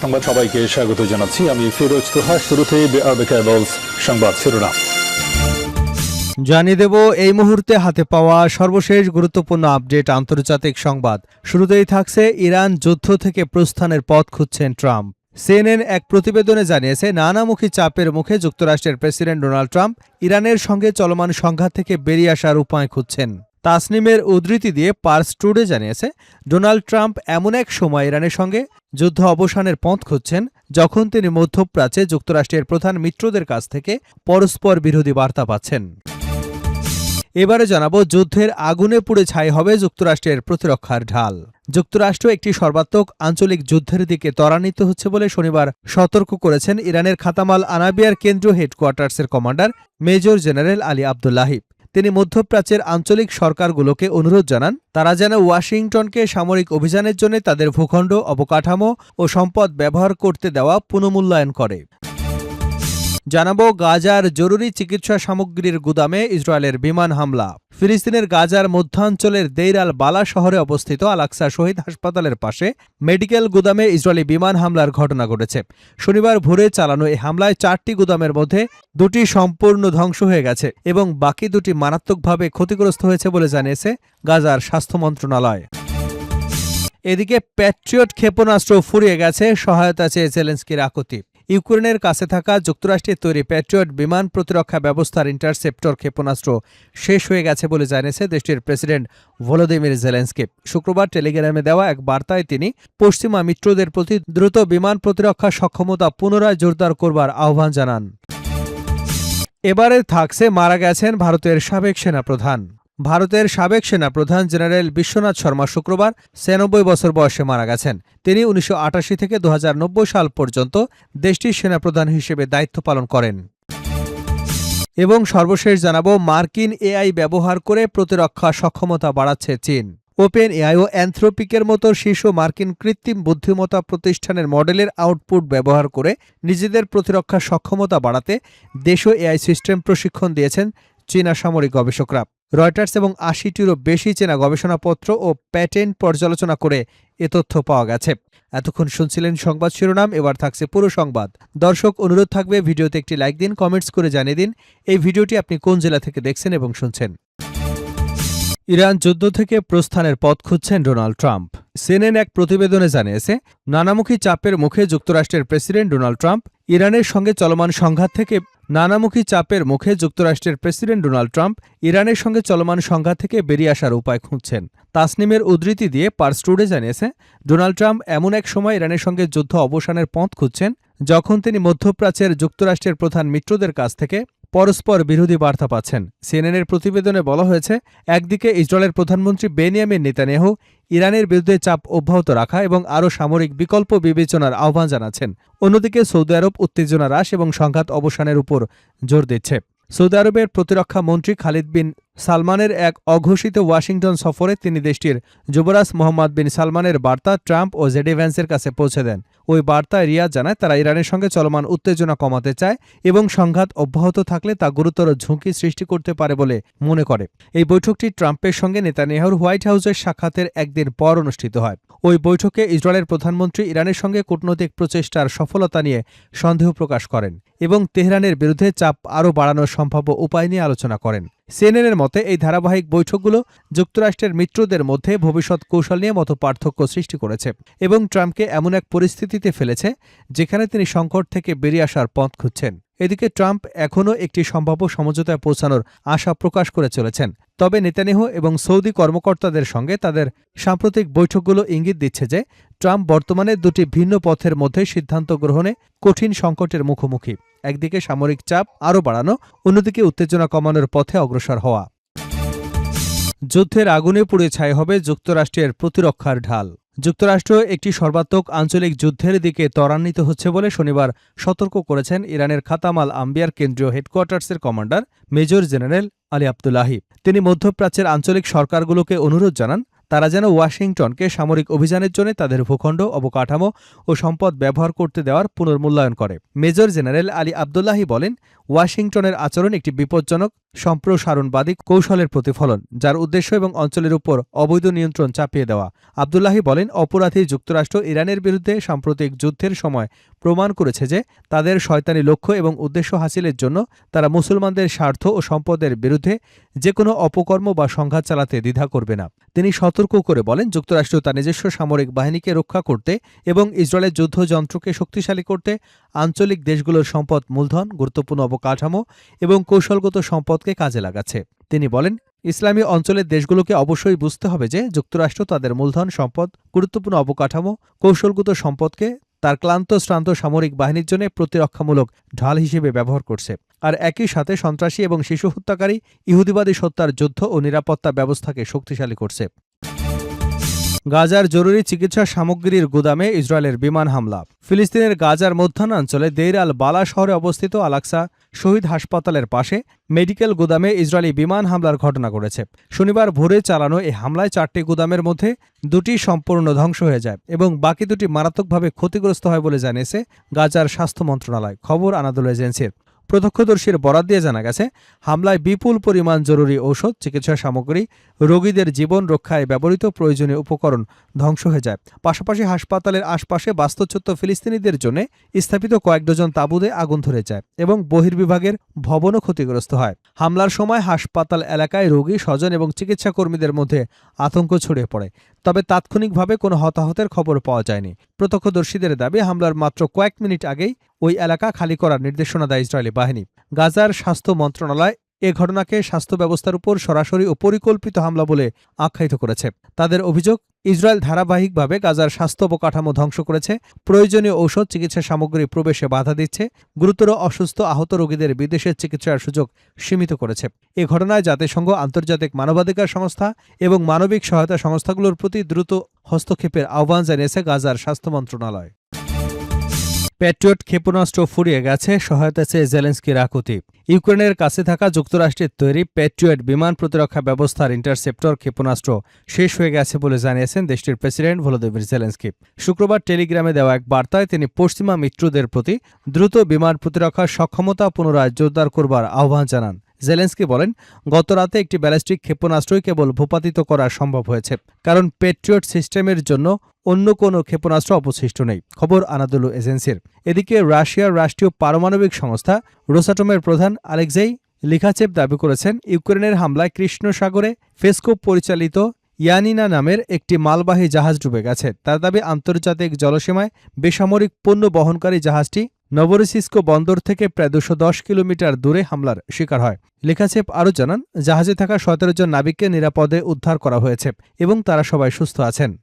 সংবাদ সবাইকে স্বাগত জানাচ্ছি। আমি ফিরোজ তোহা। শুরুতেই সংবাদ শিরোনাম জানিয়ে দেব এই মুহূর্তে হাতে পাওয়া সর্বশেষ গুরুত্বপূর্ণ আপডেট আন্তর্জাতিক সংবাদ। শুরুতেই থাকছে ইরান যুদ্ধ থেকে প্রস্থানের পথ খুঁজছেন ট্রাম্প। সিএনএন এক প্রতিবেদনে জানিয়েছে, নানামুখী চাপের মুখে যুক্তরাষ্ট্রের প্রেসিডেন্ট ডোনাল্ড ট্রাম্প ইরানের সঙ্গে চলমান সংঘাত থেকে বেরিয়ে আসার উপায় খুঁজছেন। তাসনিমের উদ্ধৃতি দিয়ে পার্স টুডে জানিয়েছে, ডোনাল্ড ট্রাম্প এমন এক সময় ইরানের সঙ্গে যুদ্ধ অবসানের পথ খুঁজছেন যখন তিনি মধ্যপ্রাচ্যে যুক্তরাষ্ট্রের প্রধান মিত্রদের কাছ থেকে পরস্পর বিরোধী বার্তা পাচ্ছেন। এবারে জানাবো, যুদ্ধের আগুনে পুড়ে ছাই হবে যুক্তরাষ্ট্রের প্রতিরক্ষার ঢাল। যুক্তরাষ্ট্র একটি সর্বাত্মক আঞ্চলিক যুদ্ধের দিকে ত্বরান্বিত হচ্ছে বলে শনিবার সতর্ক করেছেন ইরানের খাতামাল আনাবিয়ার কেন্দ্রীয় হেডকোয়ার্টার্সের কমান্ডার মেজর জেনারেল আলী আবদুল্লাহিব। তিনি মধ্যপ্রাচ্যের আঞ্চলিক সরকারগুলোকে অনুরোধ জানান তারা যেন ওয়াশিংটনকে সামরিক অভিযানের জন্য তাদের ভূখণ্ড, অবকাঠামো ও সম্পদ ব্যবহার করতে দেওয়া পুনর্মূল্যায়ন করে। জানাবো, গাজার জরুরি চিকিৎসা সামগ্রীর গুদামে ইসরায়েলের বিমান হামলা। ফিলিস্তিনের গাজার মধ্যাঞ্চলের দেইর আল বালা শহরে অবস্থিত আল আকসা শহীদ হাসপাতালের পাশে মেডিকেল গুদামে ইসরায়েলি বিমান হামলার ঘটনা ঘটেছে। শনিবার ভোরে চালানো এই হামলায় 4টি গুদামের মধ্যে 2টি সম্পূর্ণ ধ্বংস হয়ে গেছে এবং বাকি 2টি মারাত্মকভাবে ক্ষতিগ্রস্ত হয়েছে বলে জানিয়েছে গাজার স্বাস্থ্য মন্ত্রণালয়। এদিকে প্যাট্রিয়ট ক্ষেপণাস্ত্র ফুরিয়ে গেছে, সহায়তা চেয়ে জেলেনস্কির আকুতি। ইউক্রেনের কাছে থাকা যুক্তরাষ্ট্রের তৈরি প্যাট্রিয়ট বিমান প্রতিরক্ষা ব্যবস্থার ইন্টারসেপ্টর ক্ষেপণাস্ত্র শেষ হয়ে গেছে বলে জানিয়েছে দেশটির প্রেসিডেন্ট ভলোদিমির জেলেনস্কি। শুক্রবার টেলিগ্রামে দেওয়া এক বার্তায় তিনি পশ্চিমা মিত্রদের প্রতি দ্রুত বিমান প্রতিরক্ষা সক্ষমতা পুনরায় জোরদার করবার আহ্বান জানান। এবারে থাকছে, মারা গেছেন ভারতের সাবেক সেনাপ্রধান। ভারতের সাবেক সেনাপ্রধান জেনারেল বিশ্বনাথ শর্মা শুক্রবার 96 বছর বয়সে মারা গেছেন। তিনি 1988 থেকে 2090 সাল পর্যন্ত দেশটির সেনাপ্রধান হিসেবে দায়িত্ব পালন করেন। এবং সর্বশেষ জানাবো, মার্কিন এআই ব্যবহার করে প্রতিরক্ষা সক্ষমতা বাড়াচ্ছে চীন। ওপেন এআই ও অ্যানথ্রোপিকের মতো শীর্ষ মার্কিন কৃত্রিম বুদ্ধিমত্তা প্রতিষ্ঠানের মডেলের আউটপুট ব্যবহার করে নিজেদের প্রতিরক্ষা সক্ষমতা বাড়াতে দেশীয় এআই সিস্টেম প্রশিক্ষণ দিয়েছেন চীনা সামরিক গবেষকরা। রয়টার্স এবং 80টিরও বেশি চীনা গবেষণাপত্র ও প্যাটেন্ট পর্যালোচনা করে এ তথ্য পাওয়া গেছে। এতক্ষণ শুনছিলেন সংবাদ শিরোনাম, এবার থাকছে পুরো সংবাদ। দর্শক, অনুরোধ থাকবে ভিডিওতে একটি লাইক দিন, কমেন্টস করে জানিয়ে দিন এই ভিডিওটি আপনি কোন জেলা থেকে দেখছেন এবং শুনছেন। ইরান যুদ্ধ থেকে প্রস্থানের পথ খুঁজছেন ডোনাল্ড ট্রাম্প। সিএনএন এক প্রতিবেদনে জানিয়েছে, নানামুখী চাপের মুখে যুক্তরাষ্ট্রের প্রেসিডেন্ট ডোনাল্ড ট্রাম্প ইরানের সঙ্গে চলমান সংঘাত থেকে বেরিয়ে আসার উপায় খুঁজছেন। তাসনিমের উদ্ধৃতি দিয়ে পার্স টুডে জানিয়েছে, ডোনাল্ড ট্রাম্প এমন এক সময় ইরানের সঙ্গে যুদ্ধ অবসানের পথ খুঁজছেন যখন তিনি মধ্যপ্রাচ্যের যুক্তরাষ্ট্রের প্রধান মিত্রদের কাছ থেকে পরস্পর বিরোধী বার্তা পাচ্ছেন। সিএনএনের প্রতিবেদনে বলা হয়েছে, একদিকে ইসরায়েলের প্রধানমন্ত্রী বেনিয়ামিন নেতানিয়াহু ইরানের বিরুদ্ধে চাপ অব্যাহত রাখা এবং আরও সামরিক বিকল্প বিবেচনার আহ্বান জানাচ্ছেন। অন্যদিকে সৌদি আরব উত্তেজনা হ্রাস এবং সংঘাত অবসানের উপর জোর দিচ্ছে। সৌদি আরবের প্রতিরক্ষা মন্ত্রী খালিদ বিন সালমানের এক অঘোষিত ওয়াশিংটন সফরে তিনি দেশটির যুবরাজ মোহাম্মদ বিন সালমানের বার্তা ট্রাম্প ও জেডি ভ্যান্সের কাছে পৌঁছে দেন। ওই বার্তায় রিয়াদ জানায় তারা ইরানের সঙ্গে চলমান উত্তেজনা কমাতে চায় এবং সংঘাত অব্যাহত থাকলে তা গুরুতর ঝুঁকি সৃষ্টি করতে পারে বলে মনে করে। এই বৈঠকটি ট্রাম্পের সঙ্গে নেতানিয়াহুর হোয়াইট হাউসের সাক্ষাতের একদিন পর অনুষ্ঠিত হয়। ওই বৈঠকে ইসরায়েলের প্রধানমন্ত্রী ইরানের সঙ্গে কূটনৈতিক প্রচেষ্টার সফলতা নিয়ে সন্দেহ প্রকাশ করেন এবং তেহরানের বিরুদ্ধে চাপ আরও বাড়ানোর সম্ভাব্য উপায় নিয়ে আলোচনা করেন। সিএনএনের মতে, এই ধারাবাহিক বৈঠকগুলো যুক্তরাষ্ট্রের মিত্রদের মধ্যে ভবিষ্যৎ কৌশল নিয়ে মতপার্থক্য সৃষ্টি করেছে এবং ট্রাম্পকে এমন এক পরিস্থিতিতে ফেলেছে যেখানে তিনি সংকট থেকে বেরিয়ে আসার পথ খুঁজছেন। এদিকে ট্রাম্প এখনও একটি সম্ভাব্য সমঝোতায় পৌঁছানোর আশা প্রকাশ করে চলেছেন। তবে নেতানিয়াহু এবং সৌদি কর্মকর্তাদের সঙ্গে তাদের সাম্প্রতিক বৈঠকগুলো ইঙ্গিত দিচ্ছে যে ট্রাম্প বর্তমানে 2টি ভিন্ন পথের মধ্যে সিদ্ধান্ত গ্রহণে কঠিন সংকটের মুখোমুখি। একদিকে সামরিক চাপ আরও বাড়ানো, অন্যদিকে উত্তেজনা কমানোর পথে অগ্রসর হওয়া। যুদ্ধের আগুনে পুড়ে ছাই হবে যুক্তরাষ্ট্রের প্রতিরক্ষার ঢাল। যুক্তরাষ্ট্র একটি সর্বাত্মক আঞ্চলিক যুদ্ধের দিকে ত্বরান্বিত হচ্ছে বলে শনিবার সতর্ক করেছেন ইরানের খাতামাল আম্বিয়ার কেন্দ্রীয় হেডকোয়ার্টার্সের কমান্ডার মেজর জেনারেল আলী আবদুল্লাহিব। তিনি মধ্যপ্রাচ্যের আঞ্চলিক সরকারগুলোকে অনুরোধ জানান তারা যেন ওয়াশিংটনকে সামরিক অভিযানের জন্য তাদের ভূখণ্ড, অবকাঠামো ও সম্পদ ব্যবহার করতে দেওয়ার পুনর্মূল্যায়ন করে। মেজর জেনারেল আলী আবদুল্লাহি বলেন, ওয়াশিংটনের আচরণ একটি বিপজ্জনক সম্প্রসারণবাদী কৌশলের প্রতিফলন, যার উদ্দেশ্য এবং অঞ্চলের উপর অবৈধ নিয়ন্ত্রণ চাপিয়ে দেওয়া। আবদুল্লাহি বলেন, অপরাধী যুক্তরাষ্ট্র ইরানের বিরুদ্ধে সাম্প্রতিক যুদ্ধের সময় প্রমাণ করেছে যে তাদের শয়তানি লক্ষ্য এবং উদ্দেশ্য হাসিলের জন্য তারা মুসলমানদের স্বার্থ ও সম্পদের বিরুদ্ধে যে কোনো অপকর্ম বা সংঘাত চালাতে দ্বিধা করবে না। তিনি সতর্ক করে বলেন, যুক্তরাষ্ট্র তার নিজস্ব সামরিক বাহিনীকে রক্ষা করতে এবং ইসরায়েলের যুদ্ধযন্ত্রকে শক্তিশালী করতে আঞ্চলিক দেশগুলোর সম্পদ, মূলধন, গুরুত্বপূর্ণ অবকাঠামো এবং কৌশলগত সম্পদকে কাজে লাগাচ্ছে। তিনি বলেন, ইসলামী অঞ্চলের দেশগুলোকে অবশ্যই বুঝতে হবে যে যুক্তরাষ্ট্র তাদের মূলধন, সম্পদ, গুরুত্বপূর্ণ অবকাঠামো, কৌশলগত সম্পদকে তার ক্লান্ত শ্রান্ত সামরিক বাহিনীর জন্য প্রতিরক্ষামূলক ঢাল হিসেবে ব্যবহার করছে, আর একই সাথে সন্ত্রাসী এবং শিশু হত্যাকারী ইহুদিবাদী সত্তার যুদ্ধ ও নিরাপত্তা ব্যবস্থাকে শক্তিশালী করছে। গাজার জরুরি চিকিৎসা সামগ্রীর গুদামে ইসরায়েলের বিমান হামলা। ফিলিস্তিনের গাজার মধ্যাঞ্চলে দেইর আল বালা শহরে অবস্থিত আল-আকসা শহীদ হাসপাতালের পাশে মেডিকেল গুদামে ইসরায়েলি বিমান হামলার ঘটনা ঘটেছে। শনিবার ভোরে চালানো এই হামলায় 4টি গুদামের মধ্যে 2টি সম্পূর্ণ ধ্বংস হয়ে যায় এবং বাকি 2টি মারাত্মকভাবে ক্ষতিগ্রস্ত হয় বলে জানিয়েছে গাজার স্বাস্থ্য মন্ত্রণালয়, খবর আনাদোল এজেন্সির। প্রত্যক্ষদর্শীর বরাত দিয়ে জানা গেছে, হামলায় বিপুল পরিমাণ জরুরি ঔষধ, চিকিৎসা সামগ্রী, রোগীদের জীবন রক্ষায় ব্যবহৃত প্রয়োজনীয় উপকরণ ধ্বংস হয়ে যায়। পাশাপাশি হাসপাতালের আশপাশে বাস্তুচ্যুত ফিলিস্তিনিদের জন্য স্থাপিত কয়েক ডজন তাঁবুতে আগুন ধরে যায় এবং বহির্বিভাগের ভবনও ক্ষতিগ্রস্ত হয়। হামলার সময় হাসপাতাল এলাকায় রোগী, স্বজন এবং চিকিৎসা কর্মীদের মধ্যে আতঙ্ক ছড়িয়ে পড়ে, তবে তাৎক্ষণিকভাবে কোনো হতাহতের খবর পাওয়া যায়নি। প্রত্যক্ষদর্শীদের দাবি, হামলার মাত্র কয়েক মিনিট আগেই ওই এলাকা খালি করার নির্দেশনা দেয় ইসরায়েলি বাহিনী। গাজার স্বাস্থ্য মন্ত্রণালয় এ ঘটনাকে স্বাস্থ্য ব্যবস্থার উপর সরাসরি ও পরিকল্পিত হামলা বলে আখ্যায়িত করেছে। তাদের অভিযোগ, ইসরায়েল ধারাবাহিকভাবে গাজার স্বাস্থ্য অবকাঠামো ধ্বংস করেছে, প্রয়োজনীয় ঔষধ, চিকিৎসা সামগ্রী প্রবেশে বাধা দিচ্ছে, গুরুতর অসুস্থ আহত রোগীদের বিদেশের চিকিৎসার সুযোগ সীমিত করেছে। এ ঘটনায় জাতিসংঘ, আন্তর্জাতিক মানবাধিকার সংস্থা এবং মানবিক সহায়তা সংস্থাগুলোর প্রতি দ্রুত হস্তক্ষেপের আহ্বান জানিয়েছে গাজার স্বাস্থ্য মন্ত্রণালয়। প্যাট্রিয়ট ক্ষেপণাস্ত্র ফুরিয়ে গেছে, সহায়তা চেয়ে জেলেনস্কির আকুতি। ইউক্রেনের কাছে থাকা যুক্তরাষ্ট্রের তৈরি প্যাট্রিয়ট বিমান প্রতিরক্ষা ব্যবস্থার ইন্টারসেপ্টর ক্ষেপণাস্ত্র শেষ হয়ে গেছে বলে জানিয়েছেন দেশটির প্রেসিডেন্ট ভলোদিমির জেলেনস্কি। শুক্রবার টেলিগ্রামে দেওয়া এক বার্তায় তিনি পশ্চিমা মিত্রদের প্রতি দ্রুত বিমান প্রতিরক্ষার সক্ষমতা পুনরায় জোরদার করবার আহ্বান জানান। জেলেনস্কি বলেন, গত রাতে একটি ব্যালিস্টিক ক্ষেপণাস্ত্রই কেবল ভূপাতিত করা সম্ভব হয়েছে, কারণ প্যাট্রিয়ট সিস্টেমের জন্য অন্য কোনো ক্ষেপণাস্ত্র অবশিষ্ট নেই, খবর আনাদোলু এজেন্সির। এদিকে রাশিয়ার রাষ্ট্রীয় পারমাণবিক সংস্থা রোসাটমের প্রধান আলেক্সেই লিখাচেভ দাবি করেছেন, ইউক্রেনের হামলায় কৃষ্ণ সাগরে ফেসকোপ পরিচালিত ইয়ানিনা নামের একটি মালবাহী জাহাজ ডুবে গেছে। তার দাবি, আন্তর্জাতিক জলসীমায় বেসামরিক পণ্য বহনকারী জাহাজটি নভরোসিস্কো বন্দর থেকে প্রায় 210 কিলোমিটার দূরে হামলার শিকার হয়। লিখাচেভ আরও জানান, জাহাজে থাকা 17 জন নাবিককে নিরাপদে উদ্ধার করা হয়েছে এবং তারা সবাই সুস্থ আছেন।